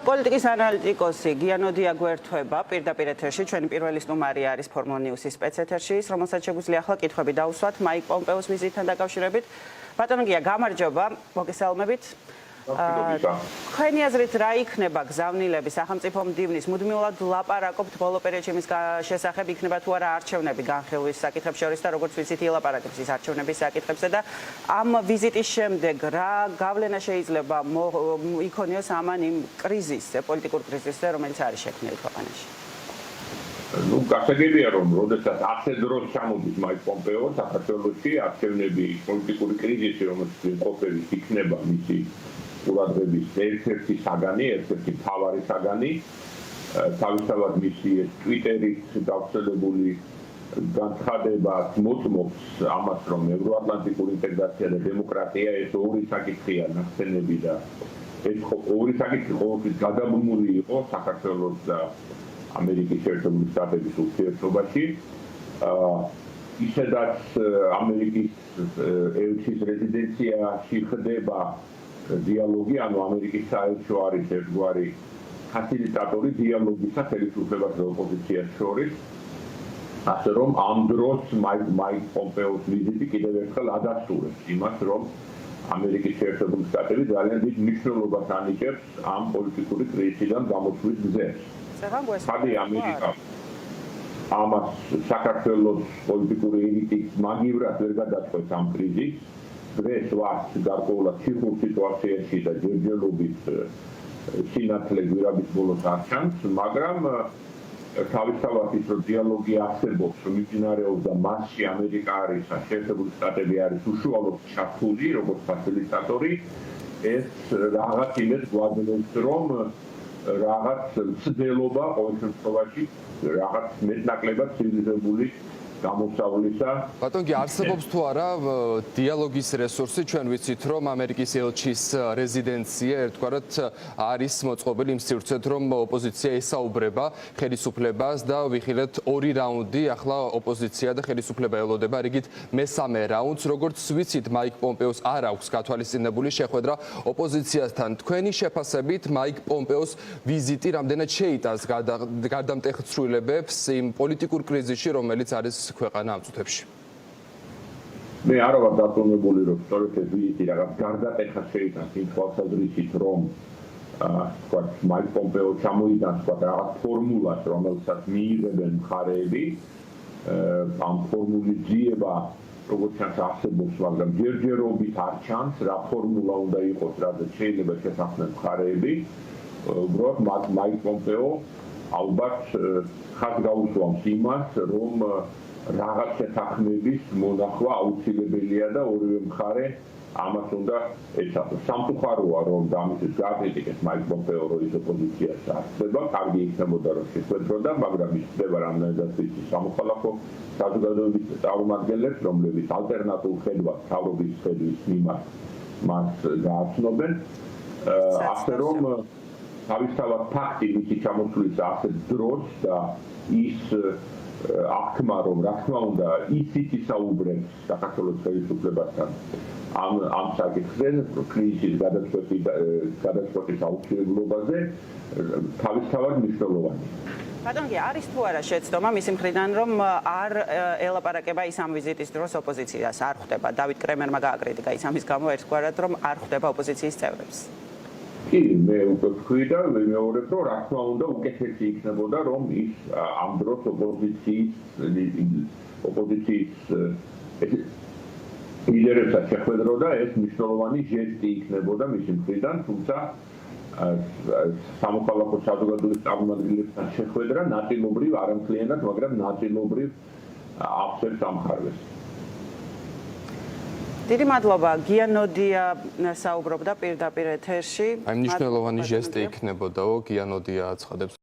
პოლიტიკის ანალიტიკოსი გიანოდია გვერდება პირდაპირ ეთერში ჩვენი პირველი სტუმარი არის Formula News-ის სპეცეთერში, რომელსაც შეგვიძლია ახლა კითხვები დავუსვათ მაიკ პომპეოს ვიზიტთან დაკავშირებით. ბატონო გია, გამარჯობა, მოგესალმებით. Თქვენი აზრით რა იქნება გზავნილები სახელმწიფო მდივნის მუდმივად ლაპარაკობთ ბოლო პერიოდში იმის შესახებ იქნება თუ არა არჩევნები განხილვის საკითხებს შორის და როგორც ვიცით ილაპარაკებს ის არჩევნების საკითხებზე და ამ ვიზიტის შემდეგ რა გავლენა შეიძლება იქონიოს ამან იმ კრიზისზე, პოლიტიკურ კრიზისზე, რომელიც არის შექმნილი ქვეყანაში? გასაგებია რომ როდესაც ასე დროს ჩამოდის მაიკ პომპეო საქართველოში არჩევნები პოლიტიკური კრიზისი რომელიც ყოფილი იქნება მისი ყურადღების ერთ-ერთი საგანი, ერთ-ერთი მთავარი საგანი თავისთავად მისი ტვიტერით გავრცელებული განცხადება მოწმობს ამას რომ ევროატლანტიკური ინტეგრაცია და დემოკრატია ეს ორი საკითხია ნახსენები და ეს ორი საკითხი ყოველთვის გადაბმული იყო საქართველოს და ამერიკის შეერთებული შტატების ურთიერთობაში. ისედაც ამერიკის ელჩის რეზიდენციაში ხდება დიალოგი, ანუ ამერიკის საელჩო არის ერთგვარი ფასილიტატორი დიალოგისა ხელისუფლებასა და ოპოზიციას შორის. ასე რომ ამ დროს მაიკ პომპეოს ვიზიტი კიდევ ერთხელ ადასტურებს იმას, რომ ამერიკის შეერთებული შტატები ძალიან დიდ მნიშვნელობას ანიჭებს ამ პოლიტიკური კრიზისიდან გამოსვლის გზებს. ხადი ამერიკა ამას საქართველოს პოლიტიკური ელიტი მაგივრად ვერ გადაწყვეტს ამ კრიზისს. დღეს ვართ გარკვეულად ციხურ სიტუაციაში და ჯერჯერობით სინათლე გვირაბის ბოლოს არ ჩანს, მაგრამ თავისთავად ის რომ დიალოგი არსებობს, რომ მიმდინარეობს და მასში ამერიკა არის, შეერთებული შტატები არის უშუალოდ ჩართული როგორც ფასილიტატორი, ეს რაღაც იმედს გვაძლევს, რომ რაღაც მცდელობა ყოველ შემთხვევაში რაღაც მეტნაკლებად ცივილიზებული გამოსავლისა. ბატონო, არსებობს თუ არა დიალოგის რესურსი? ჩვენ ვიცით, რომ ამერიკის ელჩის რეზიდენცია ერთგვარად არის მოწყობილი იმ სივრცეთ, რომ ოპოზიცია ესაუბრება ხელისუფლებას და ვიხილეთ ორი რაუნდი, ახლა ოპოზიცია და ხელისუფლება ელოდება რიგით მესამე რაუნდს. როგორც ვიცით, მაიკ პომპეოს არ აქვს გათვალისწინებული შეხვედრა ოპოზიციასთან. თქვენი შეფასებით მაიკ პომპეოს ვიზიტი რამდენად შეიტანს გარდამტეხ ცვლილებებს იმ პოლიტიკურ კრიზისში, რომელიც არის ქვეყანა ამ წუთებში? მე არ ვარ დარწმუნებული, რომ სწორედ ეს ვიზიტი რაღაც გარდატეხას შეიტანს იმ თვალსაზრისით, რომ მაიკ პომპეო ჩამოიტანს რაღაც ფორმულას, რომელსაც მიიღებენ მხარეები. ამ ფორმულის ძიება როგორც ჩანს არსებობს, მაგრამ ჯერჯერობით არ ჩანს, რა ფორმულა უნდა იყოს, რადგან შეიძლება შეთანხმდნენ მხარეები. უბრალოდ მაიკ პომპეო ალბათ ხაზს გაუსვამს იმას, რომ რაღაც შეთანხმების მონახვა აუცილებელია და ორივე მხარე ამას უნდა ეცადოს. სამწუხაროა, რომ ამისთვის გააკრიტიკეს მაიკ პომპეო, რომ ის ოპოზიციას არსება, კარგი იქნებოდა, რომ შეხვედროდა, მაგრამ ის ხდება რამდენადაც ვიცი სამოქალაქო საზოგადოების წარმომადგენლებს, რომლებიც ალტერნატიულ ხედვას მთავრობის ხედვის მიმართ მას გააცნობენ. ასე რომ თავისთავად ფაქტი მისი ჩამოსვლის ასეთ დროს და ის აღქმა, რომ რა თქმა უნდა ისიც ისაუბრებს საქართველოს ხელისუფლებასთან ამ საკითხზე, კრიზისის გადაწყვეტის აუცილებლობაზე, თავისთავად მნიშვნელოვანია. ბატონო, არის თუ არა შეცდომა მისი მხრიდან, რომ არ ელაპარაკება ის ამ ვიზიტის დროს ოპოზიციას, არ ხვდება? დავით კრემერმა გააკრიტიკა ის ამის გამო ერთგვარად, რომ არ ხვდება ოპოზიციის წევრებს. კი, მე უკვე ვთქვი და ვიმეორებ, რომ რა თქმა უნდა უკეთესი იქნებოდა, რომ ის ამ დროს ოპოზიციის ლიდერებსაც შეხვედროდა, ეს მნიშვნელოვანი ჟესტი იქნებოდა მისი მხრიდან, თუმცა სამოქალაქო საზოგადოების წარმომადგენლებთან შეხვედრა ნაწილობრივ არამთლიანად, მაგრამ ნაწილობრივ აფსებს ამხარვეს. დიდი მადლობა, გიანოდია საუბრობდა პირდაპირ ეთერში. აი მნიშვნელოვანი ჟესტი იქნებოდაო, გიანოდია აცხადებს.